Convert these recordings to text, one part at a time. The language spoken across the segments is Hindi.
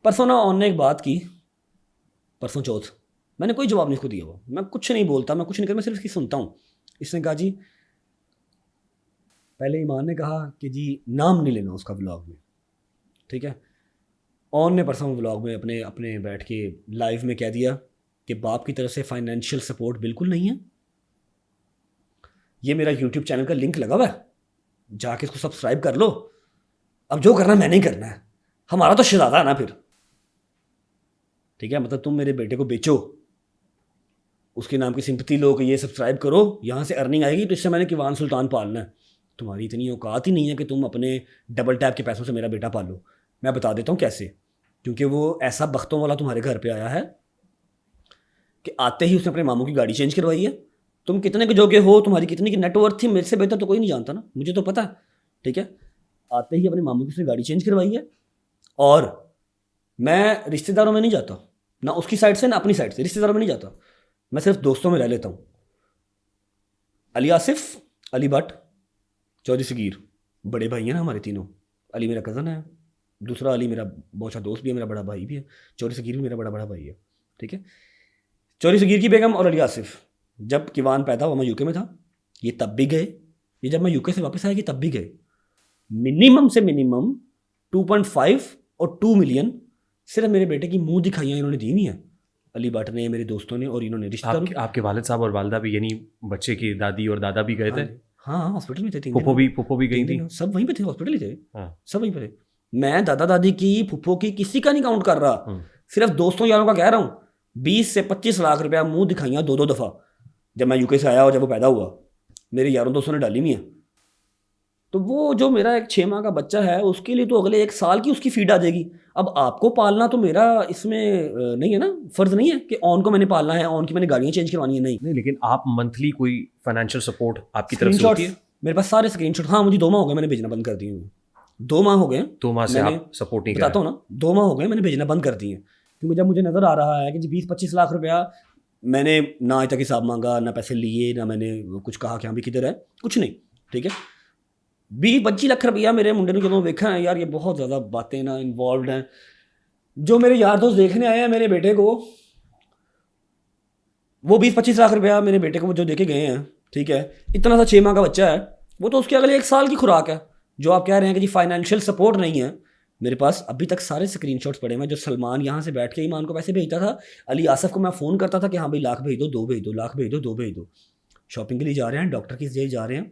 परसों ना ऑन ने एक बात की, परसों चौथ, मैंने कोई जवाब नहीं उसको दिया। वो मैं कुछ नहीं बोलता, मैं कुछ नहीं करता, मैं सिर्फ इसकी सुनता हूँ। इसने कहा जी, पहले ईमान ने कहा कि जी नाम नहीं लेना उसका व्लॉग में, ठीक है। ऑन ने परसों व्लॉग में अपने अपने बैठ के लाइव में कह दिया कि बाप की तरफ से फाइनेंशियल सपोर्ट बिल्कुल नहीं है। ये मेरा यूट्यूब चैनल का लिंक लगा हुआ है, जाके इसको सब्सक्राइब कर लो। अब जो करना मैंने ही करना है, हमारा तो शराधा है ना फिर, ठीक है। मतलब तुम मेरे बेटे को बेचो, उसके नाम की सिंपत्ति लो कि ये सब्सक्राइब करो, यहाँ से अर्निंग आएगी, तो इससे मैंने किवान सुल्तान पालना है। तुम्हारी इतनी औकात ही नहीं है कि तुम अपने डबल टैप के पैसों से मेरा बेटा पालो। मैं बता देता हूँ कैसे, क्योंकि वो ऐसा बख्तों वाला तुम्हारे घर पे आया है कि आते ही उसने अपने मामू की गाड़ी चेंज करवाई है। तुम कितने के जोगे हो, तुम्हारी कितनी की नेटवर्थ थी, मेरे से बेहतर तो कोई नहीं जानता ना, मुझे तो पता है, ठीक है। आते ही अपने मामू की उसने गाड़ी चेंज करवाई है। और मैं रिश्तेदारों में नहीं जाता, ना उसकी साइड से ना अपनी साइड से, रिश्तेदारों में नहीं जाता, मैं सिर्फ दोस्तों में रह लेता हूँ। अली आसिफ, अली भट्ट, चौधरी सगीर, बड़े भाई हैं ना हमारे तीनों। अली मेरा कज़न है, दूसरा अली मेरा बहुत अच्छा दोस्त भी है, मेरा बड़ा भाई भी है। चौधरी सगीर भी मेरा बड़ा बड़ा भाई है, ठीक है। चौधरी सगीर की बेगम और अली आसिफ, जब किवान पैदा हुआ मैं यूके में था, ये तब भी गए, ये जब मैं यूके से वापस आया कि तब भी गए। मिनिमम से मिनिमम 2.5 और 2 मिलियन सिर्फ मेरे बेटे की मुंह दिखाइयाँ इन्होंने दी हुई हैं, अली भट्ट ने, मेरे दोस्तों ने, और इन्होंने रिश्तेदारों। आपके वालिद साहब और वालदा भी, यानी बच्चे की दादी और दादा भी गए थे? हाँ, हॉस्पिटल में थे, 3 फुप्पो भी गई थी, सब वहीं पे थे, हॉस्पिटल ही थे। हाँ। सब वहीं पे थे। मैं दादा दादी की, फुप्पो की, किसी का नहीं काउंट कर रहा, सिर्फ दोस्तों यारों का कह रहा हूँ। 20 से 25 लाख रुपया मुंह दिखाइयाँ 2-2 दफ़ा जब मैं यूके से आया और जब वो पैदा हुआ, मेरे यारों दोस्तों ने डाली हुई है। तो वो जो मेरा एक 6 माह का बच्चा है, उसके लिए तो अगले 1 साल की उसकी फीड आ जाएगी। अब आपको पालना तो मेरा इसमें नहीं है ना, फ़र्ज़ नहीं है कि ऑन को मैंने पालना है, ऑन की मैंने गाड़ियाँ चेंज करवानी है, नहीं। लेकिन आप मंथली कोई फाइनेंशियल सपोर्ट आपकी तरफ से होती है? मेरे पास सारे स्क्रीनशॉट, हाँ, मुझे 2 माह हो गए मैंने भेजना बंद कर दिए हैं। 2 माह हो गए, 2 माह से आप सपोर्ट नहीं बताता हूँ ना, 2 माह हो गए मैंने भेजना बंद कर दिए हैं। क्योंकि जब मुझे नज़र आ रहा है कि जी 20-25 लाख रुपया मैंने ना आज तक हिसाब मांगा, ना पैसे लिए, ना मैंने कुछ कहा कि हाँ भी किधर है, कुछ नहीं, ठीक है। 20-25 लाख रुपया मेरे मुंडे ने ਜਦੋਂ देखा है, यार ये बहुत ज़्यादा बातें ना इन्वॉल्व हैं। जो मेरे यार दोस्त देखने आए हैं मेरे बेटे को, वो 20-25 लाख रुपया मेरे बेटे को जो देके गए हैं, ठीक है। इतना सा 6 माह का बच्चा है, वो तो उसके अगले 1 साल की खुराक है। जो आप कह रहे हैं कि जी फाइनेंशियल सपोर्ट नहीं है, मेरे पास अभी तक सारे स्क्रीनशॉट्स पड़े हैं। जो सलमान यहाँ से बैठ के ईमान को पैसे भेजता था, अली आसफ को मैं फ़ोन करता था कि हाँ भाई लाख भेज दो, 2 भेज दो, लाख भेज दो, 2 भेज दो। शॉपिंग के लिए जा रहे हैं, डॉक्टर की लिए जा रहे हैं।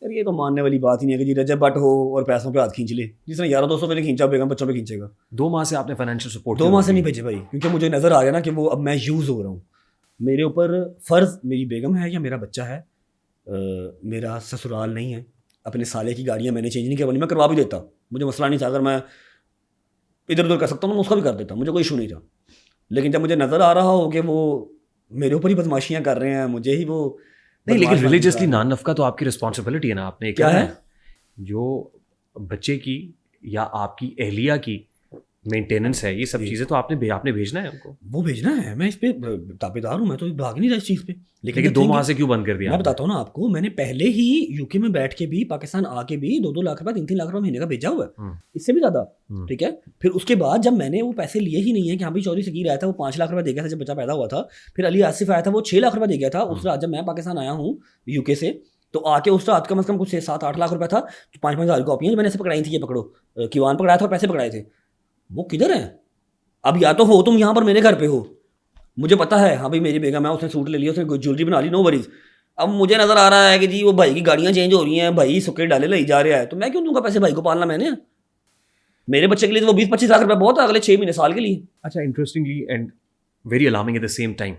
यार ये तो मानने वाली बात ही नहीं है कि जी रजब भट्ट हो और पैसों पे हाथ खींच ले। जिसने यारों दोस्तों पे नहीं खींचा, बेगम बच्चों पे खींचेगा। 2 माह से आपने फाइनेंशियल सपोर्ट? 2 माह से नहीं भेजे भाई, क्योंकि मुझे नज़र आ गया ना कि वो अब मैं यूज़ हो रहा हूँ। मेरे ऊपर फ़र्ज़ मेरी बेगम है या मेरा बच्चा है, मेरा ससुराल नहीं है। अपने साले की गाड़ियाँ मैंने चेंज नहीं करवानी, मैं करवा भी देता, मुझे मसला नहीं था। अगर मैं इधर उधर कर सकता हूँ मैं उसका भी कर देता, मुझे कोई इशू नहीं था। लेकिन जब मुझे नज़र आ रहा हो कि वो मेरे ऊपर ही बदमाशियाँ कर रहे हैं, मुझे ही वो नहीं, लेकिन रिलीजियसली नान नफ़का तो आपकी रिस्पॉन्सिबिलिटी है ना। आपने क्या है जो बच्चे की या आपकी अहलिया की मेंटेनेंस है, ये सब चीज़ें तो आपने भेजना है उनको। वो भेजना है, मैं इस पे ताबेदार हूँ, मैं तो भाग नहीं रहा इस चीज़ पे। लेकिन 2 माह से क्यों बंद कर दिया? मैं बताता हूँ ना आपको, मैंने पहले ही यूके में बैठ के भी, पाकिस्तान आके भी 2-2 लाख रुपया, 3-3 लाख रुपया महीने का भेजा हुआ है, इससे भी ज़्यादा, ठीक है। फिर उसके बाद जब मैंने वो पैसे लिए ही नहीं है कि हाँ भाई चौधरी सगीर आया था, वो 5 लाख रुपया दे गया था जब बच्चा पैदा हुआ था। फिर अली आसिफ आया था, वो 6 लाख रुपया दे गया था। उस रात जब मैं पाकिस्तान आया हूँ यूके से, तो आके उस रात कम से कम कुछ 6-7-8 लाख रुपया था। तो 5-5 हज़ार कॉपियाँ मैंने ऐसे पकड़ाई थी, ये पकड़ो, किवान पकड़ाया था और पैसे पकड़ाए थे। वो किधर हैं अब? या तो हो तुम यहाँ पर मेरे घर पे हो, मुझे पता है हाँ भाई मेरी बेगम है, उसने सूट ले लिया, उसने ज्वेलरी बना ली, नो वरीज। अब मुझे नज़र आ रहा है कि जी वो भाई की गाड़ियाँ चेंज हो रही हैं, भाई सुक्के डाले ले जा रहा है, तो मैं क्यों दूंगा पैसे? भाई को पालना मैंने, मेरे बच्चे के लिए तो वो 20-25 लाख रुपया बहुत है अगले 6 महीने साल के लिए। अच्छा, interestingly and very alarming at the same time,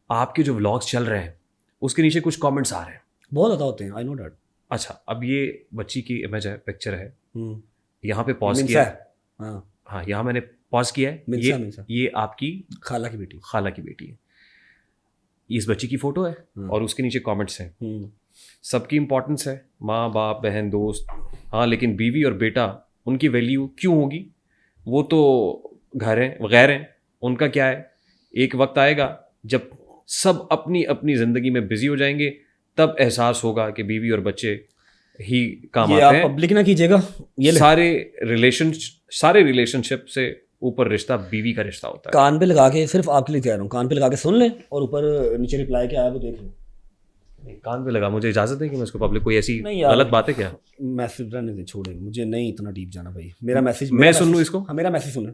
आपके जो व्लॉग्स चल रहे हैं उसके नीचे कुछ कमेंट्स आ रहे हैं, बहुत ज़्यादा होते हैं, आई नो डैट। अच्छा, अब ये बच्ची की इमेज है, पिक्चर है, यहाँ पे पॉज किया है, हाँ यहाँ मैंने पॉज किया है, ये आपकी खाला की बेटी है। इस बच्ची की फोटो है और उसके नीचे कमेंट्स हैं, सबकी इंपॉर्टेंस है, माँ बाप बहन दोस्त, हाँ लेकिन बीवी और बेटा उनकी वैल्यू क्यों होगी? वो तो घर हैं, गैर हैं, उनका क्या है? एक वक्त आएगा जब सब अपनी अपनी ज़िंदगी में बिजी हो जाएंगे, तब एहसास होगा कि बीवी और बच्चे ही काम आते हैं। पब्लिक ना कीजिएगा, ये सारे रिलेशन सारे रिलेशनशिप से ऊपर रिश्ता बीवी का रिश्ता होता है। कान पे लगा के, सिर्फ आपके लिए कह रहा हूँ, कान पे लगा के सुन लें और ऊपर नीचे रिप्लाई क्या आया वो देख लें। कान पे लगा, मुझे इजाजत है कि मैं इसको पब्लिक, कोई ऐसी गलत बात है क्या? मैसेज रहने दे, छोड़े, मुझे नहीं इतना डीप जाना भाई। मेरा मैसेज मैं सुन लूँ इसको? हाँ, मेरा मैसेज सुने।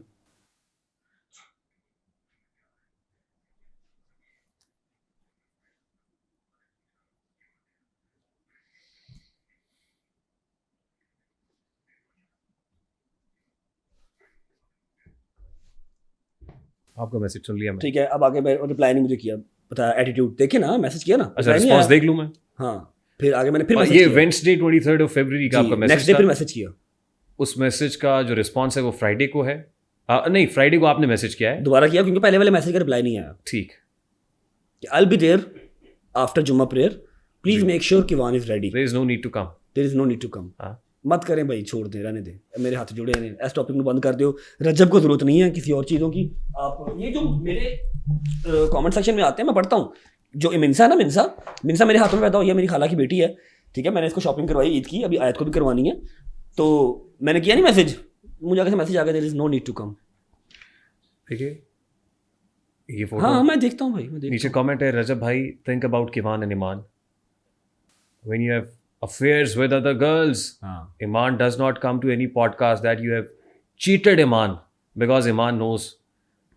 आपका मैसेज सुन लिया मैं। ठीक है, अब आगे रिप्लाई नहीं मुझे किया, पता एटीट्यूड देखे ना, मैसेज किया ना। अच्छा, रिस्पांस देख लूं मैं? हाँ, फिर आगे मैंने फिर ये वेडनेसडे 23 फरवरी का आपका मैसेज, नेक्स्ट डे फिर मैसेज किया। उस मैसेज का जो रिस्पांस है वो फ्राइडे को है? नहीं, फ्राइडे को आपने मैसेज किया है। दोबारा किया क्योंकि पहले वाले मैसेज का रिप्लाई नहीं आया। ठीक, I will be there after Jumma prayer, please make sure कि one is ready, there is no need to come, there is no need to come. मत करें भाई, छोड़ दें, रहने दें, मेरे हाथ जुड़े हैं, इस टॉपिक में बंद कर दो। रजब को जरूरत नहीं है किसी और चीज़ों की। आप ये जो मेरे कमेंट सेक्शन में आते हैं, मैं पढ़ता हूँ, जो मिनसा है ना, मिनसा मेरे हाथों में पैदा हुई है, मेरी खाला की बेटी है, ठीक है। मैंने इसको शॉपिंग करवाई ईद की, अभी आयत को भी करवानी है, तो मैंने किया नहीं मैसेज, मुझे आगे से मैसेज आ गया, there is no need to come. ठीक है, ये फोटो, हाँ मैं देखता हूँ भाई, नीचे कमेंट है, रजब भाई थिंक अबाउट किवान एंड ईमान when you have affairs with other girls. Iman does not come to any podcast that you have cheated Iman because Iman knows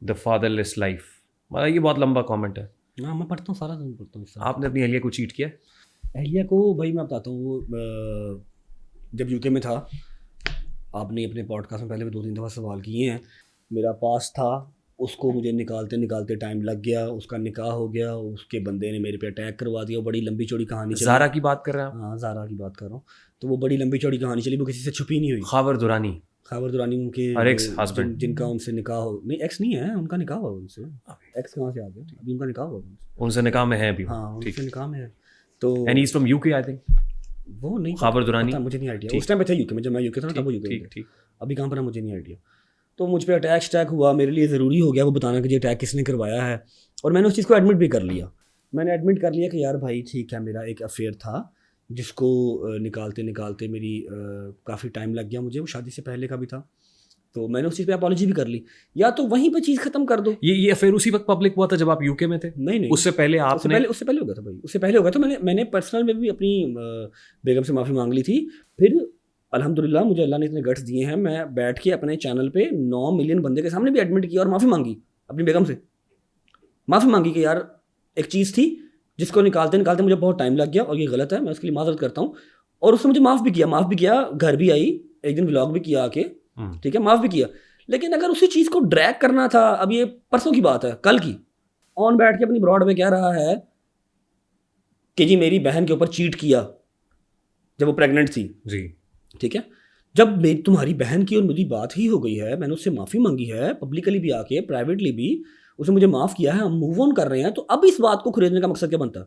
the fatherless life. मतलब ये बहुत लंबा कमेंट है। हाँ मैं पढ़ता हूँ, सारा दिन पढ़ता हूँ। आपने अपनी अहलिया को चीट किया? अहलिया को भाई मैं बताता हूँ, वो जब यूके में था, आपने अपने पॉडकास्ट में पहले भी 2-3 दफ़ा सवाल किए हैं, मेरा पास था, उसको मुझे निकालते निकालते टाइम लग गया, उसका निकाह हो गया, उसके बंदे ने मेरे पे अटैक करवा दिया, बड़ी लंबी चौड़ी कहानी चली। ज़ारा की बात कर रहे हैं? हाँ ज़ारा की बात कर रहा हूँ। तो वो बड़ी लंबी चौड़ी कहानी चली, वो किसी से छुपी नहीं हुई। खावर दुरानी उनके एक्स हस्बैंड, जिनका उनसे निकाह हो, नहीं एक्स नहीं है, उनका निकाह हुआ उनसे। एक्स कहाँ से आ गया, अभी उनका निकाह हुआ उनसे निकाह में है अभी। हाँ उनसे निकाह में है। तो and he is from UK I think. वो नहीं, खावर दुरानी मुझे नहीं आइडिया, उस टाइम पे थे यूके में, जब मैं यूके था तब वो यूके में, ठीक। अभी कहाँ पर है मुझे नहीं आइडिया। तो मुझ पर अटैक हुआ, मेरे लिए ज़रूरी हो गया वो बताना कि ये अटैक किसने करवाया है, और मैंने उस चीज़ को एडमिट भी कर लिया। मैंने एडमिट कर लिया कि यार भाई ठीक है, मेरा एक अफेयर था जिसको निकालते निकालते मेरी काफ़ी टाइम लग गया, मुझे वो शादी से पहले का भी था, तो मैंने उस चीज़ पे अपॉलॉजी भी कर ली। या तो वहीं पे चीज़ ख़त्म कर दो। ये अफेयर उसी वक्त पब्लिक हुआ था जब आप यूके में थे? नहीं, उससे पहले आपने? उससे पहले हो गया था भाई, उससे पहले हो गया। तो मैंने पर्सनल में भी अपनी बेगम से माफ़ी मांग ली थी। फिर अल्हम्दुलिल्लाह मुझे अल्लाह ने इतने गट्स दिए हैं, मैं बैठ के अपने चैनल पे 9 मिलियन बंदे के सामने भी एडमिट किया और माफ़ी मांगी, अपनी बेगम से माफ़ी मांगी कि यार एक चीज़ थी जिसको निकालते निकालते मुझे बहुत टाइम लग गया और ये गलत है, मैं उसके लिए माज़रत करता हूँ। और उसने मुझे माफ़ भी किया, घर भी आई, एक दिन व्लॉग भी किया आके, ठीक है, माफ़ भी किया। लेकिन अगर उसी चीज़ को ड्रैग करना था, अब ये परसों की बात है, कल की, ऑन बैठ के अपनी ब्रॉड में कह रहा है कि जी मेरी बहन के ऊपर चीट किया जब वो प्रेग्नेंट थी जी, ठीक है। जब मेरी तुम्हारी बहन की और मेरी बात ही हो गई है, मैंने उससे माफ़ी मांगी है, पब्लिकली भी आके, प्राइवेटली भी, उसने मुझे माफ़ किया है, हम मूव ऑन कर रहे हैं, तो अब इस बात को खरीदने का मकसद क्या बनता है?